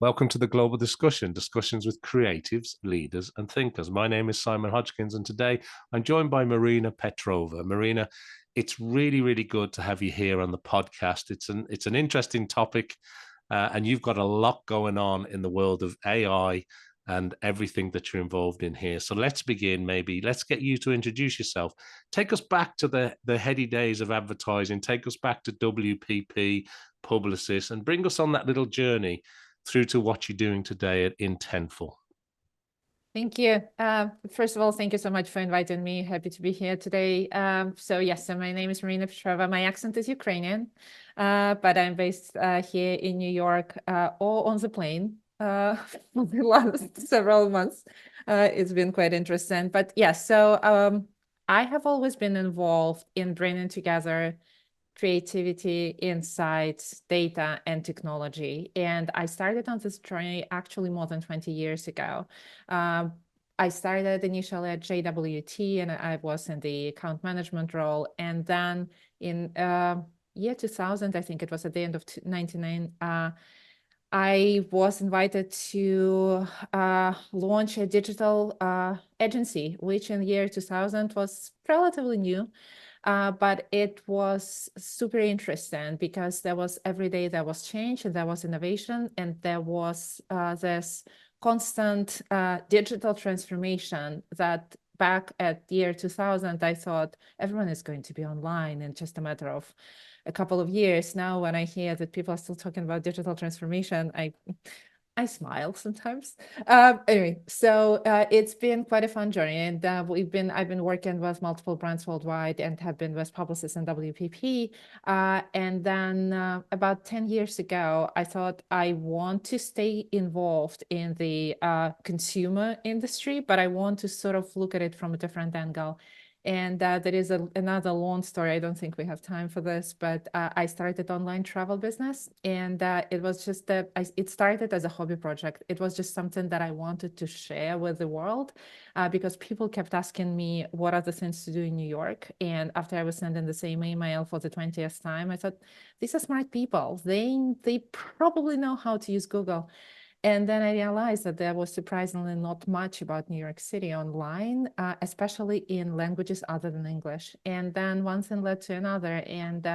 Welcome to the Global Discussion, discussions with creatives, leaders, and thinkers. My name is Simon Hodgkins, and today I'm joined by Marina Petrova. Marina, it's really, really good to have you here on the podcast. It's an interesting topic, and you've got a lot going on in the world of AI and everything that you're involved in here. So let's begin. Maybe let's get you to introduce yourself. Take us back to the heady days of advertising. Take us back to WPP, Publicis, and bring us on that little journey through to what you're doing today at Intentful. Thank you. First of all, thank you so much for inviting me. Happy to be here today. So my name is Marina Petrova. My accent is Ukrainian, but I'm based here in New York or on the plane for the last several months. It's been quite interesting. But yes, I have always been involved in bringing together creativity, insights, data, and technology. And I started on this journey actually more than 20 years ago. I started initially at JWT, and I was in the account management role. And then in year 2000, I think it was at the end of 1999, I was invited to launch a digital agency, which in the year 2000 was relatively new. But it was super interesting because every day there was change and there was innovation, and there was this constant digital transformation that back at the year 2000, I thought everyone is going to be online in just a matter of a couple of years. Now, when I hear that people are still talking about digital transformation, I smile sometimes. Anyway, so it's been quite a fun journey, and I've been working with multiple brands worldwide and have been with Publicis and WPP. And then about 10 years ago, I thought I want to stay involved in the consumer industry, but I want to sort of look at it from a different angle. And there is another long story. I don't think we have time for this, but I started online travel business, and it was just it started as a hobby project. It was just something that I wanted to share with the world because people kept asking me what are the things to do in New York. And after I was sending the same email for the 20th time, I thought, these are smart people. They probably know how to use Google. And then I realized that there was surprisingly not much about New York City online, especially in languages other than English. And then one thing led to another. And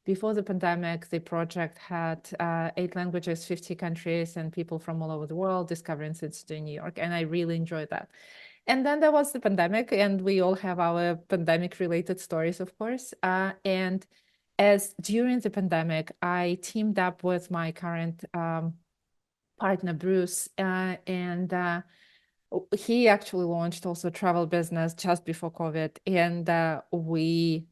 before the pandemic, the project had 8 languages, 50 countries, and people from all over the world discovering things to do in New York. And I really enjoyed that. And then there was the pandemic, and we all have our pandemic-related stories, of course. And as during the pandemic, I teamed up with my current partner Bruce, and he actually launched also travel business just before COVID, and we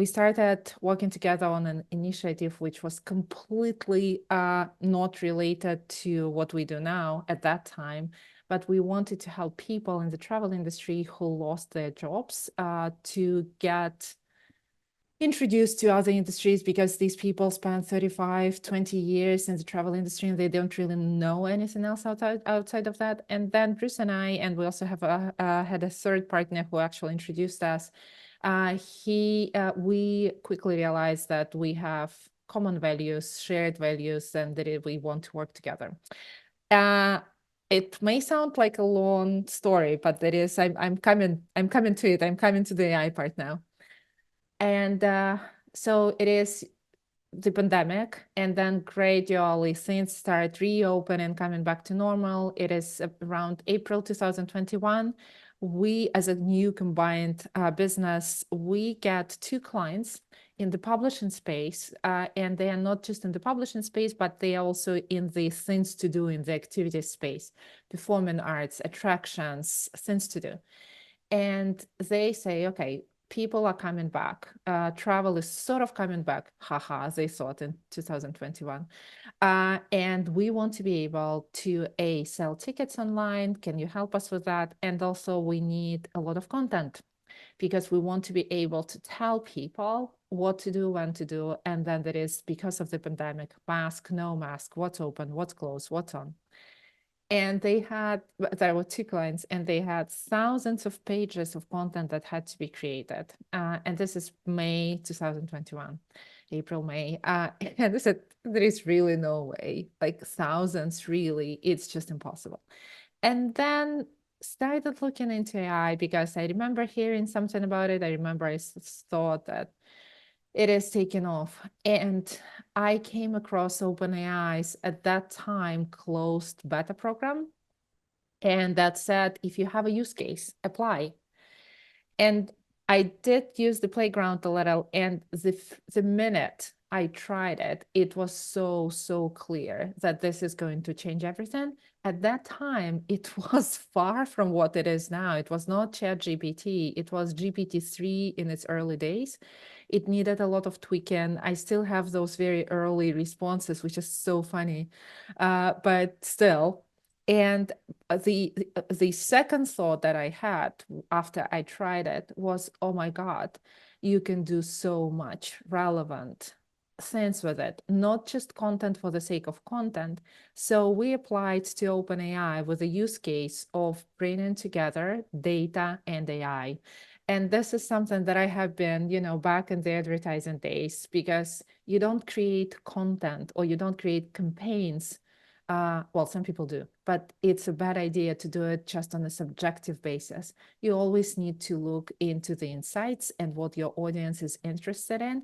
started working together on an initiative which was completely not related to what we do now at that time, but we wanted to help people in the travel industry who lost their jobs to get introduced to other industries, because these people spend 35, 20 years in the travel industry and they don't really know anything else outside of that. And then Bruce and I, and we also have had a third partner who actually introduced us. We quickly realized that we have common values, shared values, and that we want to work together. It may sound like a long story, but that is, I'm coming to it. I'm coming to the AI part now. And so it is the pandemic, and then gradually things start reopening, coming back to normal. It is around April 2021. We, as a new combined business, we get 2 clients in the publishing space, and they are not just in the publishing space, but they are also in the things to do in the activity space, performing arts, attractions, things to do. And they say, okay, people are coming back. Travel is sort of coming back, haha, they thought in 2021. And we want to be able to sell tickets online. Can you help us with that? And also we need a lot of content, because we want to be able to tell people what to do, when to do. And then there is, because of the pandemic, mask, no mask, what's open, what's closed, what's on. And there were 2 clients, and they had thousands of pages of content that had to be created. And this is May 2021. April, May. And I said, there is really no way, like thousands, really, it's just impossible. And then started looking into AI because I remember hearing something about it. I remember I thought that it is taken off. And I came across OpenAI's at that time closed beta program. And that said, if you have a use case, apply. And I did use the playground a little, and the minute I tried it, it was so clear that this is going to change everything. At that time, it was far from what it is now. It was not ChatGPT, it was GPT-3 in its early days. It needed a lot of tweaking. I still have those very early responses, which is so funny, but still. And the second thought that I had after I tried it was, oh my God, you can do so much relevant things with it, not just content for the sake of content. So we applied to OpenAI with a use case of bringing together data and AI. And this is something that I have been, back in the advertising days, because you don't create content or you don't create campaigns. Well, some people do, but it's a bad idea to do it just on a subjective basis. You always need to look into the insights and what your audience is interested in.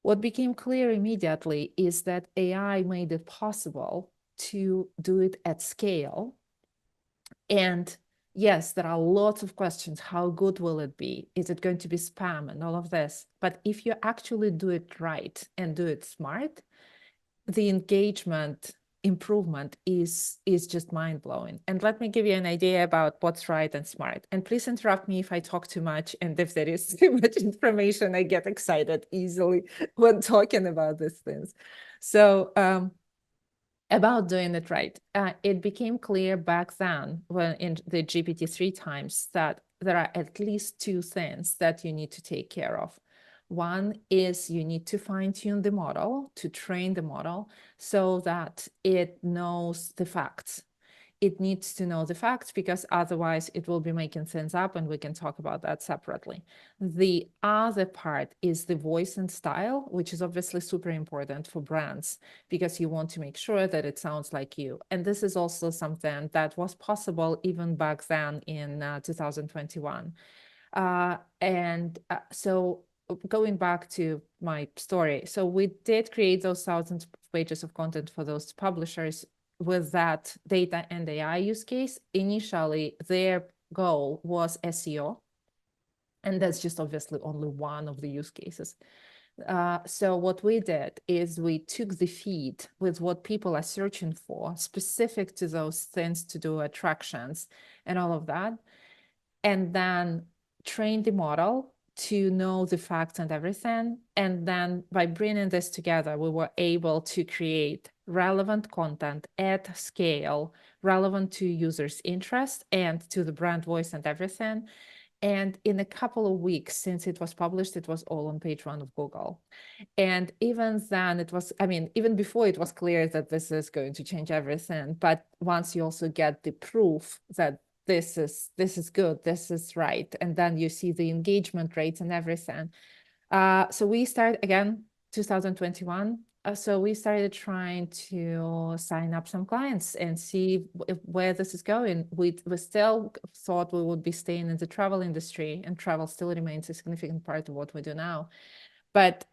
What became clear immediately is that AI made it possible to do it at scale. And yes, there are lots of questions. How good will it be? Is it going to be spam and all of this? But if you actually do it right and do it smart, the engagement improvement is just mind-blowing. And let me give you an idea about what's right and smart. And please interrupt me if I talk too much, and if there is too much information, I get excited easily when talking about these things. So about doing it right, it became clear back then, when in the GPT-3 times, that there are at least two things that you need to take care of. One is you need to fine-tune the model, to train the model so that it knows the facts. It needs to know the facts, because otherwise it will be making things up, and we can talk about that separately. The other part is the voice and style, which is obviously super important for brands, because you want to make sure that it sounds like you. And this is also something that was possible even back then in 2021. So going back to my story, so we did create those thousands of pages of content for those publishers with that data and AI use case. Initially, their goal was SEO, and that's just obviously only one of the use cases. So what we did is we took the feed with what people are searching for, specific to those things to do, attractions and all of that, and then train the model to know the facts and everything. And then by bringing this together, we were able to create relevant content at scale, relevant to users' interest and to the brand voice and everything. And in a couple of weeks since it was published, it was all on page one of Google. And even then it was, even before, it was clear that this is going to change everything. But once you also get the proof that this is good, this is right, and then you see the engagement rates and everything. So we start again, 2021. So we started trying to sign up some clients and see where this is going. We still thought we would be staying in the travel industry, and travel still remains a significant part of what we do now. But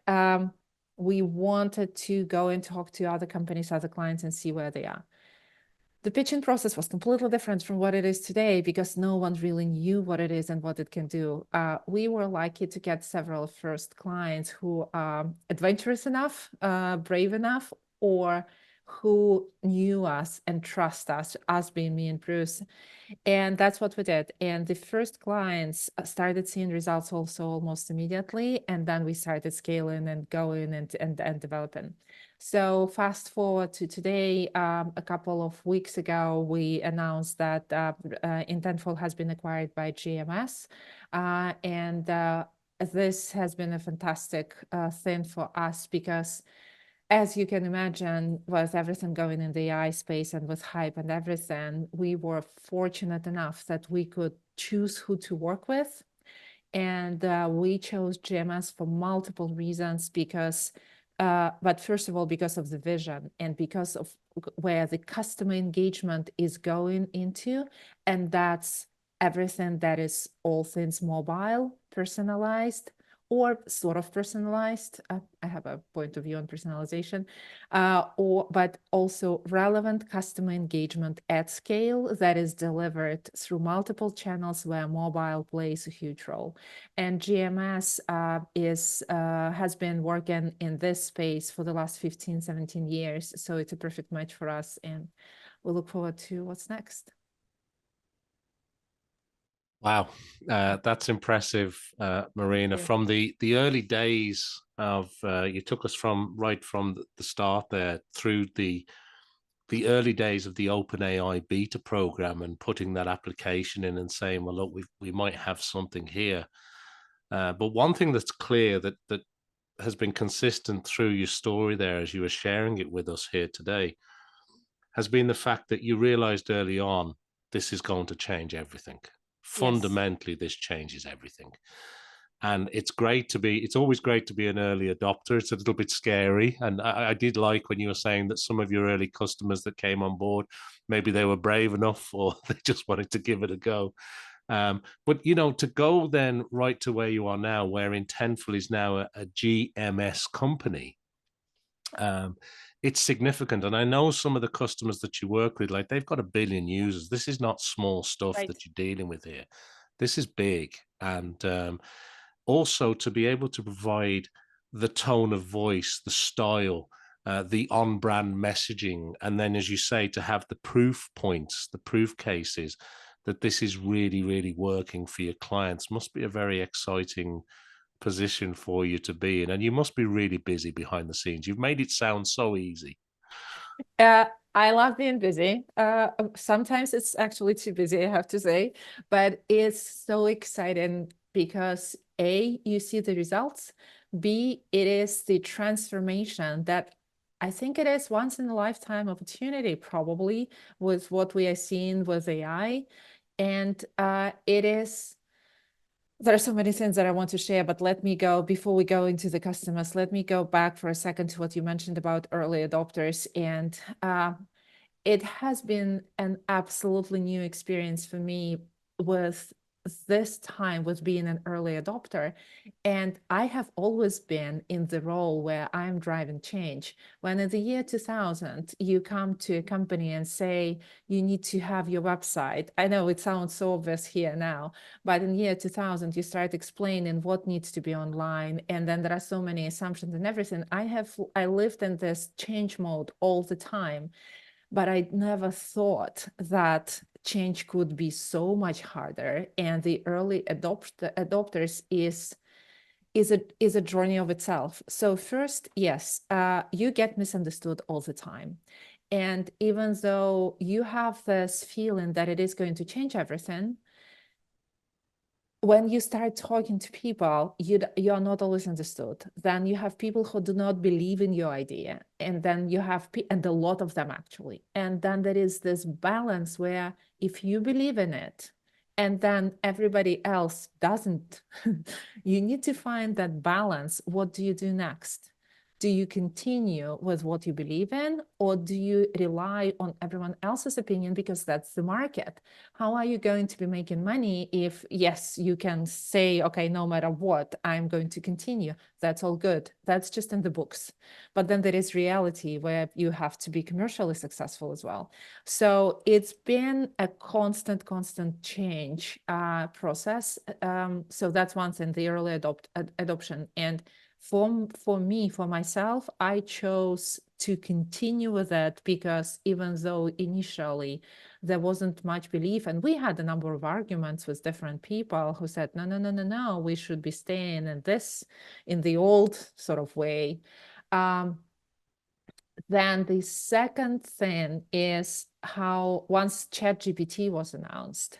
we wanted to go and talk to other companies, other clients, and see where they are. The pitching process was completely different from what it is today, because no one really knew what it is and what it can do. We were lucky to get several first clients who are adventurous enough, brave enough, or who knew us and trust us being me and Bruce. And that's what we did. And the first clients started seeing results also almost immediately. And then we started scaling and going and developing. So fast forward to today, a couple of weeks ago, we announced that Intentful has been acquired by GMS. And this has been a fantastic thing for us, because as you can imagine, with everything going in the AI space and with hype and everything, we were fortunate enough that we could choose who to work with. And we chose GMS for multiple reasons because, but first of all, because of the vision and because of where the customer engagement is going into. And that's everything that is all things mobile, personalized, or sort of personalized. I have a point of view on personalization, but also relevant customer engagement at scale that is delivered through multiple channels where mobile plays a huge role. And GMS has been working in this space for the last 15, 17 years. So it's a perfect match for us. And we look forward to what's next. Wow, that's impressive, Marina. From the early days of you took us from right from the start there through the early days of the OpenAI beta program and putting that application in and saying, well, look, we might have something here. But one thing that's clear that has been consistent through your story there as you were sharing it with us here today has been the fact that you realized early on this is going to change everything. Fundamentally, this changes everything. And it's always great to be an early adopter. It's a little bit scary. And I did like when you were saying that some of your early customers that came on board, maybe they were brave enough or they just wanted to give it a go. But, to go then right to where you are now, where Intentful is now a GMS company, it's significant. And I know some of the customers that you work with, like they've got 1 billion users. This is not small stuff that you're dealing with here. This is big. And also to be able to provide the tone of voice, the style, the on-brand messaging, and then, as you say, to have the proof points, the proof cases that this is really, really working for your clients must be a very exciting position for you to be in. And you must be really busy behind the scenes. You've made it sound so easy. I love being busy. Sometimes it's actually too busy, I have to say, but it's so exciting because A, you see the results. B, it is the transformation that I think it is once in a lifetime opportunity, probably, with what we are seeing with AI. And there are so many things that I want to share, but before we go into the customers, let me go back for a second to what you mentioned about early adopters. And it has been an absolutely new experience for me with this time with being an early adopter. And I have always been in the role where I'm driving change. When in the year 2000, you come to a company and say, you need to have your website. I know it sounds so obvious here now, but in year 2000, you start explaining what needs to be online. And then there are so many assumptions and everything. I lived in this change mode all the time. But I never thought that change could be so much harder. And the early adopters is a journey of itself. So first, yes, you get misunderstood all the time. And even though you have this feeling that it is going to change everything, when you start talking to people, you're not always understood. Then you have people who do not believe in your idea. And then you have, and a lot of them actually. And then there is this balance where if you believe in it, and then everybody else doesn't, you need to find that balance. What do you do next? Do you continue with what you believe in, or do you rely on everyone else's opinion because that's the market? How are you going to be making money if, yes, you can say, okay, no matter what, I'm going to continue. That's all good. That's just in the books. But then there is reality where you have to be commercially successful as well. So it's been a constant change process. So that's one thing, the early adoption. And for me, for myself, I chose to continue with that because even though initially there wasn't much belief, and we had a number of arguments with different people who said, no, we should be staying in the old sort of way. Then the second thing is how once ChatGPT was announced,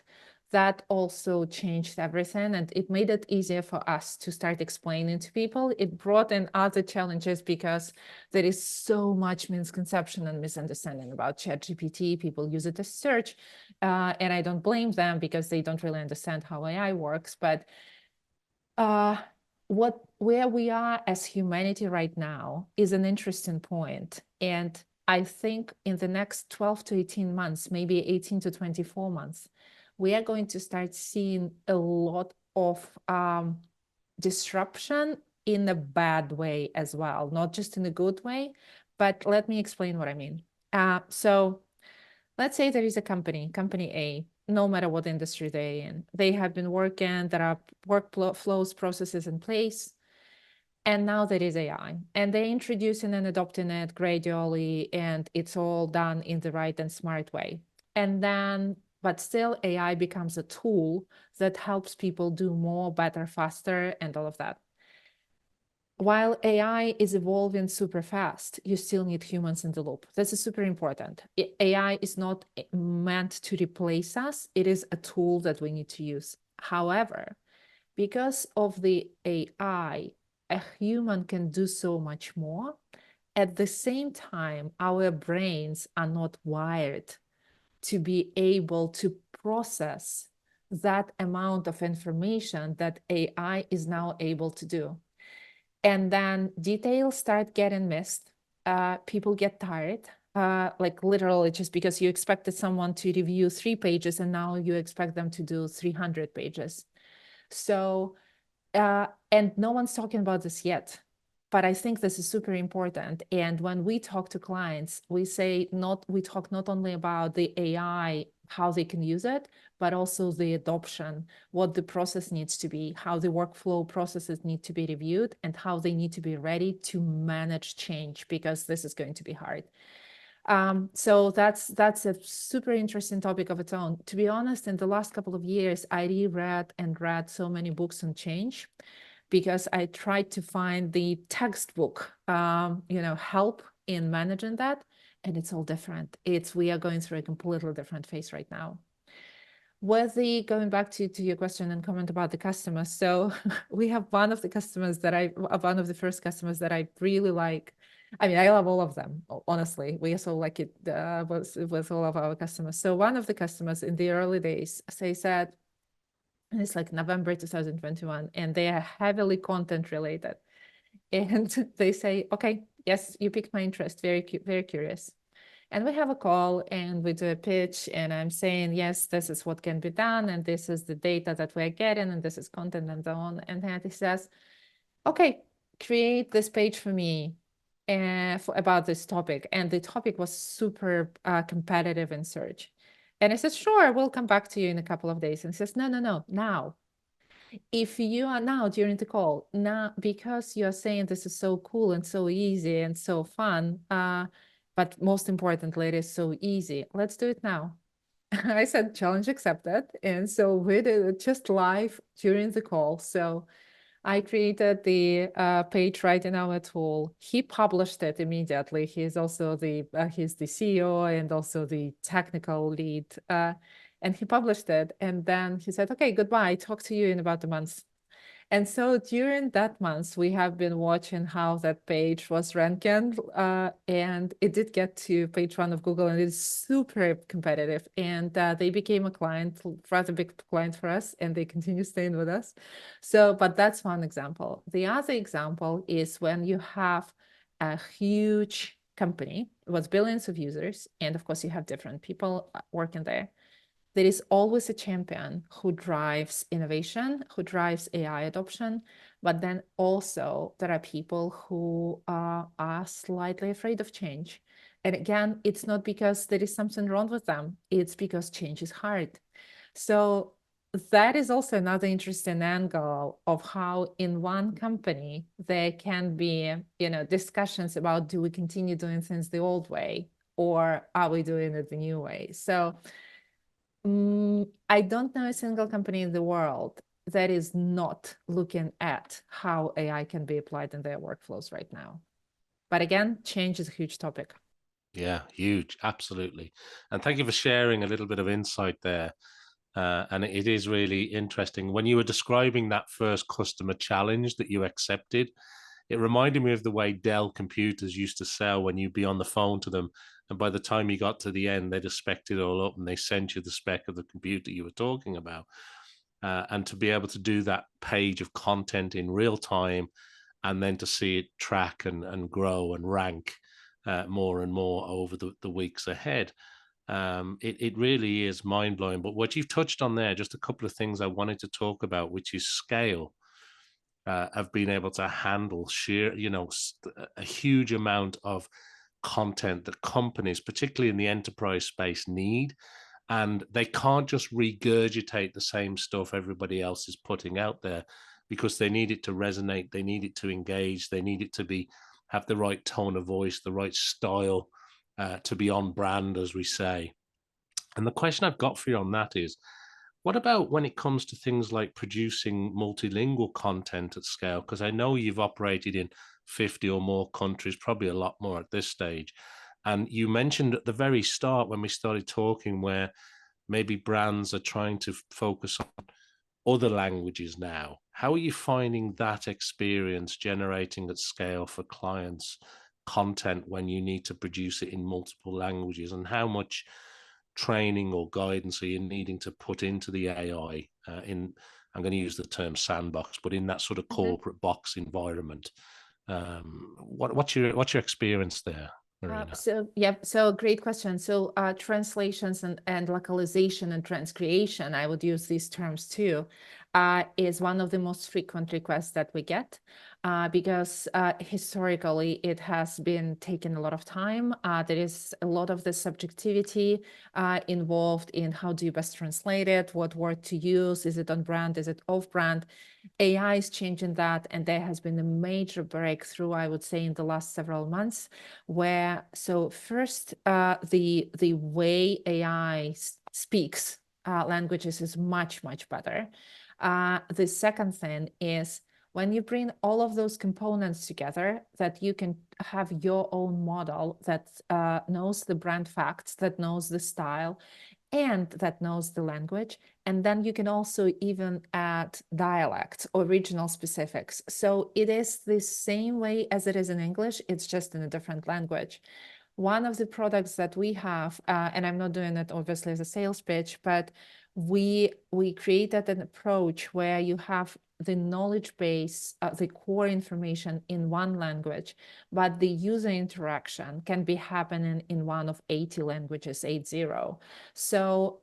that also changed everything, and it made it easier for us to start explaining to people. It brought in other challenges because there is so much misconception and misunderstanding about ChatGPT. People use it as search, and I don't blame them because they don't really understand how AI works. But Where we are as humanity right now is an interesting point. And I think in the next 12 to 18 months, maybe 18 to 24 months, we are going to start seeing a lot of disruption in a bad way as well, not just in a good way. But let me explain what I mean. So let's say there is a company A, no matter what industry they're in. They have been working, there are workflows, processes in place. And now there is AI, and they're introducing and adopting it gradually, and it's all done in the right and smart way. And then, but still, AI becomes a tool that helps people do more, better, faster, and all of that. While AI is evolving super fast, you still need humans in the loop. This is super important. AI is not meant to replace us. It is a tool that we need to use. However, because of the AI, a human can do so much more. At the same time, our brains are not wired to be able to process that amount of information that AI is now able to do. And then details start getting missed. People get tired, like literally just because you expected someone to review 3 pages and now you expect them to do 300 pages. So, and no one's talking about this yet, but I think this is super important. And when we talk to clients, we talk not only about the AI, how they can use it, but also the adoption, what the process needs to be, how the workflow processes need to be reviewed, and how they need to be ready to manage change, because this is going to be hard. So that's a super interesting topic of its own. To be honest, in the last couple of years, I reread and read so many books on change, because I tried to find the textbook, help in managing that. And it's all different. We are going through a completely different phase right now. Going back to your question and comment about the customers. So we have one of the first customers that I really like. I mean, I love all of them, honestly. We also like it with all of our customers. So one of the customers in the early days, they said, and it's like November 2021, and they are heavily content related. And they say, okay, yes, you piqued my interest, very, very curious. And we have a call and we do a pitch, and I'm saying, yes, this is what can be done, and this is the data that we're getting, and this is content and so on. And then he says, okay, create this page for me about this topic. And the topic was super competitive in search. And I said, sure, we'll come back to you in a couple of days. And he says, no, now. If you are now during the call, now, because you're saying this is so cool and so easy and so fun, but most importantly, it is so easy. Let's do it now. I said, challenge accepted. And so we did it just live during the call. So I created the page right in our tool. He published it immediately. He's also he's the CEO and also the technical lead. And he published it. And then he said, okay, goodbye. Talk to you in about a month. And so during that month, we have been watching how that page was ranking, and it did get to page 1 of Google, and it's super competitive. And they became a client, rather big client for us, and they continue staying with us. So, but that's one example. The other example is when you have a huge company with billions of users, and of course you have different people working there. There is always a champion who drives innovation, who drives AI adoption, but then also there are people who are slightly afraid of change. And again, it's not because there is something wrong with them, it's because change is hard. So that is also another interesting angle of how in one company there can be, discussions about, do we continue doing things the old way, or are we doing it the new way? So I don't know a single company in the world that is not looking at how AI can be applied in their workflows right now. But again, change is a huge topic. Yeah, huge. Absolutely. And thank you for sharing a little bit of insight there. And it is really interesting. When you were describing that first customer challenge that you accepted, it reminded me of the way Dell computers used to sell when you'd be on the phone to them. And by the time you got to the end, they'd have spec'd it all up and they sent you the spec of the computer you were talking about. and to be able to do that page of content in real time, and then to see it track and grow and rank more and more over the weeks ahead. It really is mind-blowing. But what you've touched on there, just a couple of things I wanted to talk about, which is scale. Have been able to handle a huge amount of content that companies, particularly in the enterprise space, need. And they can't just regurgitate the same stuff everybody else is putting out there, because they need it to resonate, they need it to engage, they need it to have the right tone of voice, the right style, to be on brand, as we say. And the question I've got for you on that is, what about when it comes to things like producing multilingual content at scale? Because I know you've operated in 50 or more countries, probably a lot more at this stage. And you mentioned at the very start, when we started talking, where maybe brands are trying to focus on other languages now. How are you finding that experience generating at scale for clients content when you need to produce it in multiple languages? And how much training or guidance are you needing to put into the AI I'm going to use the term sandbox, but in that sort of corporate box environment? What's your experience there, Marina? So great question. So translations and localization and transcreation, I would use these terms too, is one of the most frequent requests that we get, because historically it has been taking a lot of time. There is a lot of the subjectivity involved in how do you best translate it, what word to use, is it on brand, is it off brand? AI is changing that, and there has been a major breakthrough, I would say, in the last several months, where, so first, the way AI speaks languages is much, much better. The second thing is, when you bring all of those components together, that you can have your own model that knows the brand facts, that knows the style, and that knows the language. And then you can also even add dialects or regional specifics. So it is the same way as it is in English, it's just in a different language. One of the products that we have, and I'm not doing it obviously as a sales pitch, but we created an approach where you have the knowledge base, the core information in one language, but the user interaction can be happening in one of 80 languages, 80. So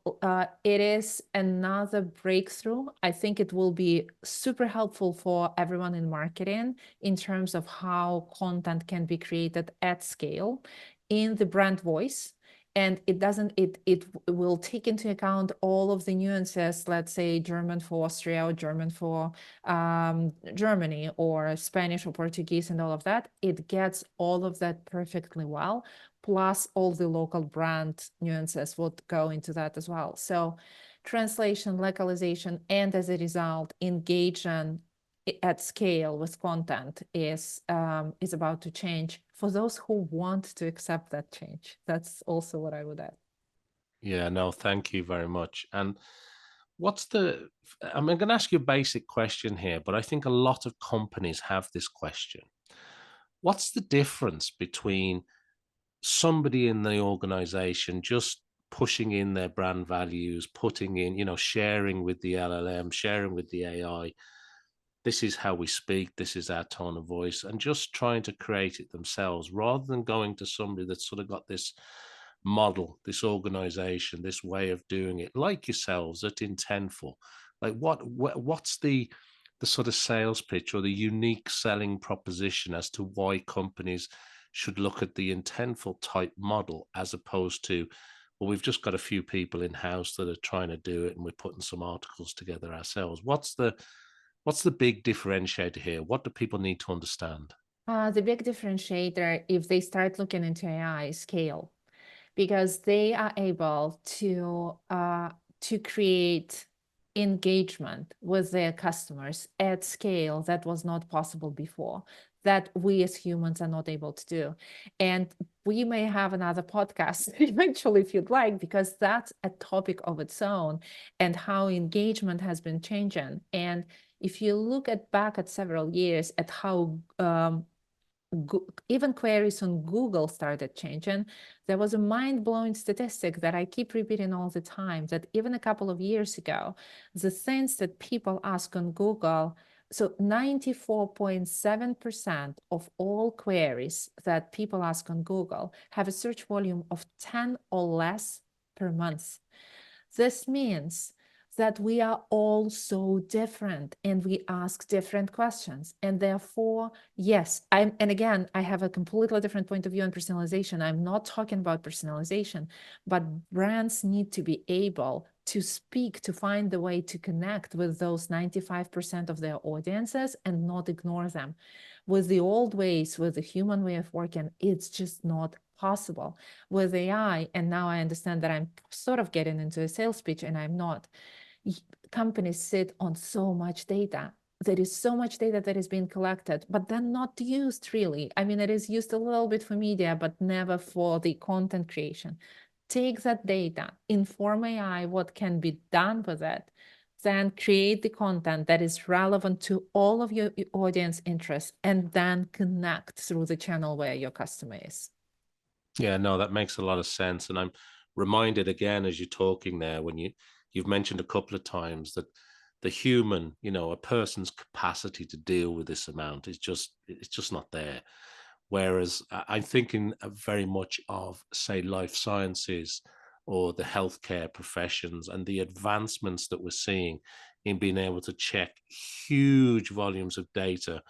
it is another breakthrough. I think it will be super helpful for everyone in marketing in terms of how content can be created at scale in the brand voice. And it will take into account all of the nuances, let's say German for Austria or German for Germany, or Spanish or Portuguese and all of that. It gets all of that perfectly well, plus all the local brand nuances would go into that as well. So translation, localization, and as a result, engagement at scale with content is about to change for those who want to accept that change. That's also what I would add. Yeah, no, thank you very much. And I'm going to ask you a basic question here, but I think a lot of companies have this question. What's the difference between somebody in the organization just pushing in their brand values, putting in, sharing with the LLM, sharing with the AI, this is how we speak, this is our tone of voice, and just trying to create it themselves, rather than going to somebody that's sort of got this model, this organization, this way of doing it, like yourselves at Intentful? Like what's the sort of sales pitch or the unique selling proposition as to why companies should look at the Intentful type model, as opposed to, well, we've just got a few people in house that are trying to do it and we're putting some articles together ourselves? What's the big differentiator here? What do people need to understand? The big differentiator, if they start looking into AI, is scale, because they are able to create engagement with their customers at scale that was not possible before, that we as humans are not able to do. And we may have another podcast eventually, if you'd like, because that's a topic of its own, and how engagement has been changing. And if you look back at several years at how even queries on Google started changing. There was a mind-blowing statistic that I keep repeating all the time, that even a couple of years ago, the things that people ask on Google, so 94.7% of all queries that people ask on Google have a search volume of 10 or less per month. This means that we are all so different and we ask different questions. And therefore, yes, and again, I have a completely different point of view on personalization. I'm not talking about personalization, but brands need to be able to speak, to find the way to connect with those 95% of their audiences and not ignore them. With the old ways, with the human way of working, it's just not possible. With AI, and now I understand that I'm sort of getting into a sales pitch and I'm not, companies sit on so much data. There is so much data that is being collected, but then not used really. I mean, it is used a little bit for media, but never for the content creation. Take that data, inform AI what can be done with it, then create the content that is relevant to all of your audience interests, and then connect through the channel where your customer is. Yeah, no, that makes a lot of sense. And I'm reminded again as you're talking there, when you've mentioned a couple of times that the human, a person's capacity to deal with this amount is it's just not there. Whereas I'm thinking very much of, say, life sciences or the healthcare professions and the advancements that we're seeing in being able to check huge volumes of data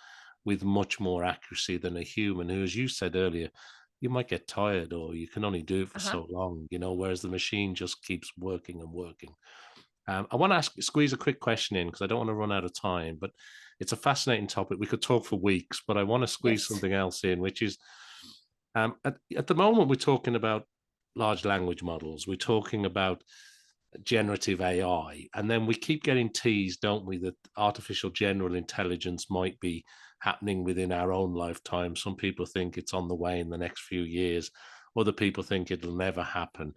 with much more accuracy than a human who, as you said earlier, you might get tired or you can only do it for Uh-huh. so long, whereas the machine just keeps working and working. I want to squeeze a quick question in because I don't want to run out of time, but it's a fascinating topic. We could talk for weeks, but I want to squeeze Yes. something else in, which is at the moment, we're talking about large language models. We're talking about generative AI. And then we keep getting teased, don't we, that artificial general intelligence might be happening within our own lifetime. Some people think it's on the way in the next few years. Other people think it'll never happen.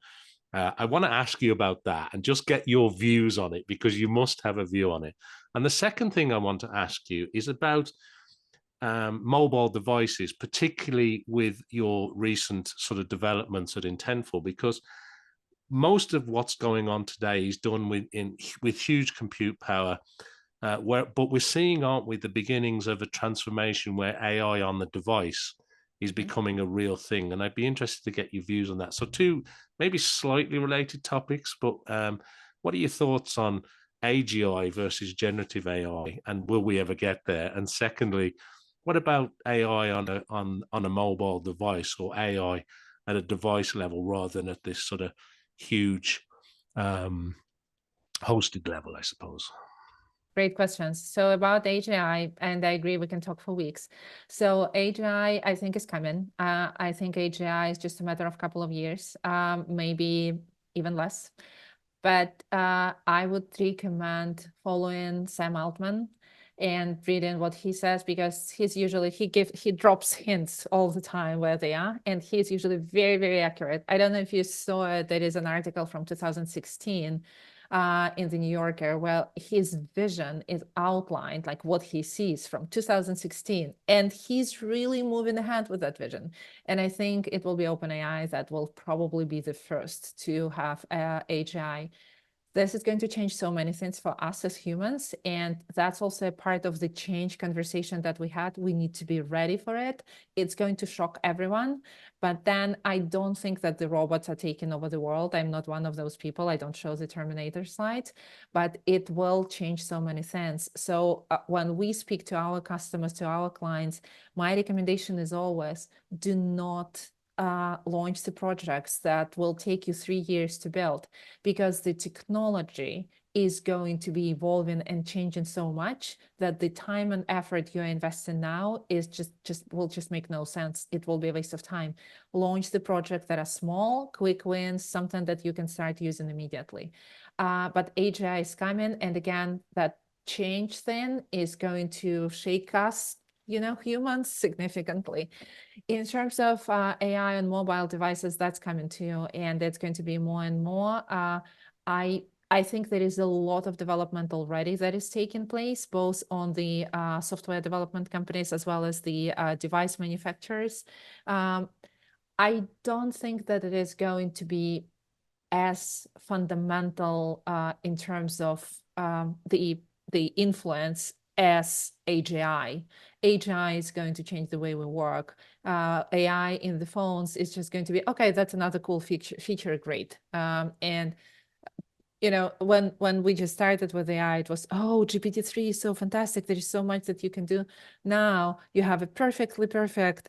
I want to ask you about that and just get your views on it because you must have a view on it. And the second thing I want to ask you is about mobile devices, particularly with your recent sort of developments at Intentful, because most of what's going on today is done with huge compute power. But we're seeing, aren't we, the beginnings of a transformation where AI on the device is becoming a real thing. And I'd be interested to get your views on that. So two maybe slightly related topics, but what are your thoughts on AGI versus generative AI, and will we ever get there? And secondly, what about AI on a mobile device, or AI at a device level rather than at this sort of huge hosted level, I suppose? Great questions. So about AGI, and I agree, we can talk for weeks. So AGI, I think, is coming. I think AGI is just a matter of a couple of years, maybe even less. But I would recommend following Sam Altman and reading what he says, because he drops hints all the time where they are, and he's usually very, very accurate. I don't know if you saw it. There is an article from 2016 in the New Yorker where his vision is outlined, like what he sees from 2016, and he's really moving ahead with that vision. And I think it will be OpenAI that will probably be the first to have AGI. This is going to change so many things for us as humans. And that's also a part of the change conversation that we had. We need to be ready for it. It's going to shock everyone. But then I don't think that the robots are taking over the world. I'm not one of those people. I don't show the Terminator slide, but it will change so many things. So when we speak to our customers, to our clients, my recommendation is always do not launch the projects that will take you 3 years to build, because the technology is going to be evolving and changing so much that the time and effort you're investing now is will just make no sense. It will be a waste of time. Launch the projects that are small, quick wins, something that you can start using immediately. But AGI is coming, and again, that change thing is going to shake us, humans, significantly. In terms of AI on mobile devices, that's coming too, and it's going to be more and more. I think there is a lot of development already that is taking place, both on the software development companies as well as the device manufacturers. I don't think that it is going to be as fundamental in terms of the influence as AGI. AGI is going to change the way we work. AI in the phones is just going to be, okay, that's another cool feature, great. And when we just started with AI, it was, oh, GPT-3 is so fantastic. There is so much that you can do. Now you have a perfect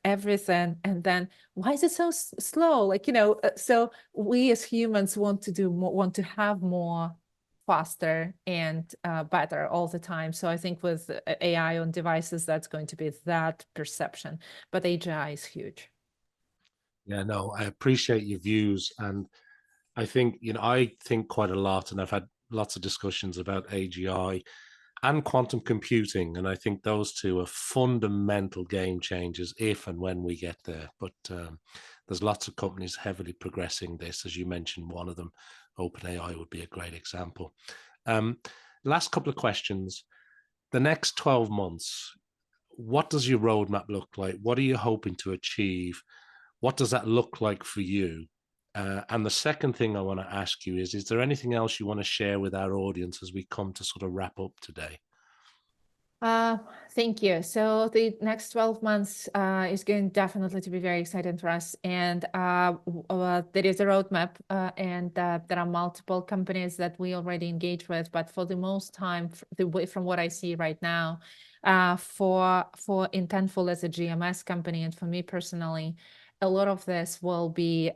everything. And then why is it so slow? Like, so we as humans want to do more, want to have more faster and better all the time. So I think with AI on devices, that's going to be that perception. But AGI is huge. Yeah, no, I appreciate your views. And I think, I think quite a lot, and I've had lots of discussions about AGI and quantum computing. And I think those two are fundamental game changers if and when we get there. But there's lots of companies heavily progressing this. As you mentioned, one of them, OpenAI, would be a great example. Last couple of questions. The next 12 months, what does your roadmap look like? What are you hoping to achieve? What does that look like for you? And the second thing I want to ask you is there anything else you want to share with our audience as we come to sort of wrap up today? Thank you. So the next 12 months is going definitely to be very exciting for us. And there is a roadmap and there are multiple companies that we already engage with. But for the most time, from what I see right now, for Intentful as a GMS company and for me personally, a lot of this will be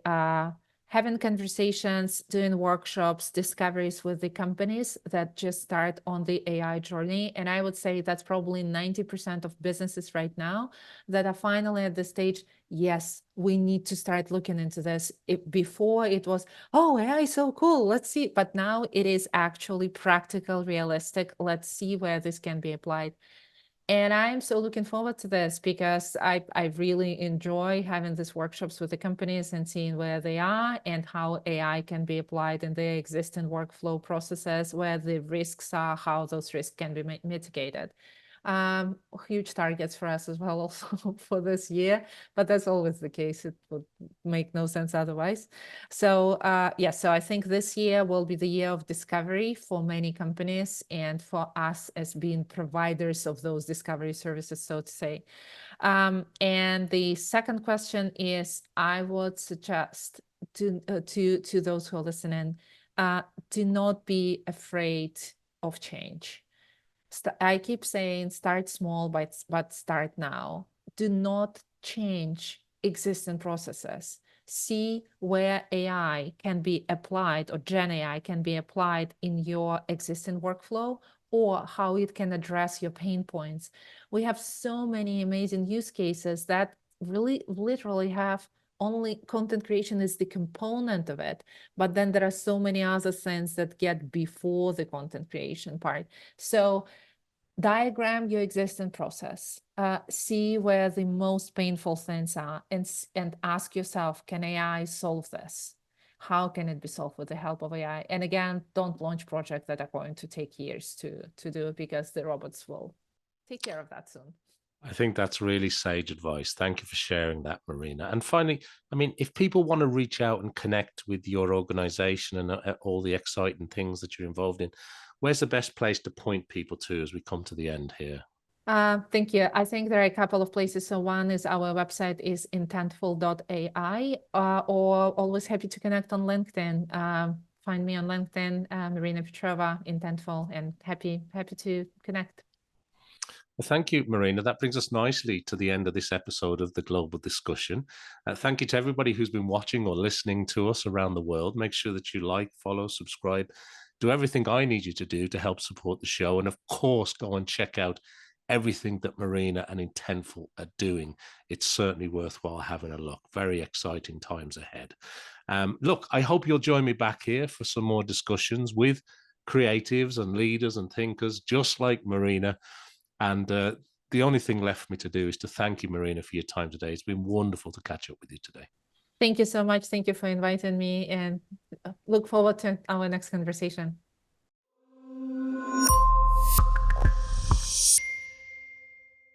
having conversations, doing workshops, discoveries with the companies that just start on the AI journey. And I would say that's probably 90% of businesses right now that are finally at the stage, yes, we need to start looking into this. Before it was, oh, AI is so cool, let's see. But now it is actually practical, realistic. Let's see where this can be applied. And I'm so looking forward to this because I really enjoy having these workshops with the companies and seeing where they are and how AI can be applied in their existing workflow processes, where the risks are, how those risks can be mitigated. Huge targets for us as well also for this year, but that's always the case. It would make no sense otherwise. So yeah, so I think this year will be the year of discovery for many companies and for us as being providers of those discovery services, so to say. And the second question is, I would suggest to those who are listening, do not be afraid of change. I keep saying start small, but start now. Do not change existing processes. See where AI can be applied or Gen AI can be applied in your existing workflow or how it can address your pain points. We have so many amazing use cases that really literally have only content creation is the component of it, but then there are so many other things that get before the content creation part. So diagram your existing process, see where the most painful things are, and ask yourself, can AI solve this? How can it be solved with the help of AI? And again, don't launch projects that are going to take years to do because the robots will take care of that soon. I think that's really sage advice. Thank you for sharing that, Marina. And finally, I mean, if people want to reach out and connect with your organization and all the exciting things that you're involved in, where's the best place to point people to as we come to the end here? Thank you. I think there are a couple of places. So one is our website is intentful.ai, or always happy to connect on LinkedIn. Find me on LinkedIn, Marina Petrova, Intentful, and happy to connect. Well, thank you, Marina. That brings us nicely to the end of this episode of the Global Discussion. Thank you to everybody who's been watching or listening to us around the world. Make sure that you like, follow, subscribe, do everything I need you to do to help support the show. And of course, go and check out everything that Marina and Intentful are doing. It's certainly worthwhile having a look. Very exciting times ahead. Look, I hope you'll join me back here for some more discussions with creatives and leaders and thinkers, just like Marina. And the only thing left for me to do is to thank you, Marina, for your time today. It's been wonderful to catch up with you today. Thank you so much. Thank you for inviting me and look forward to our next conversation.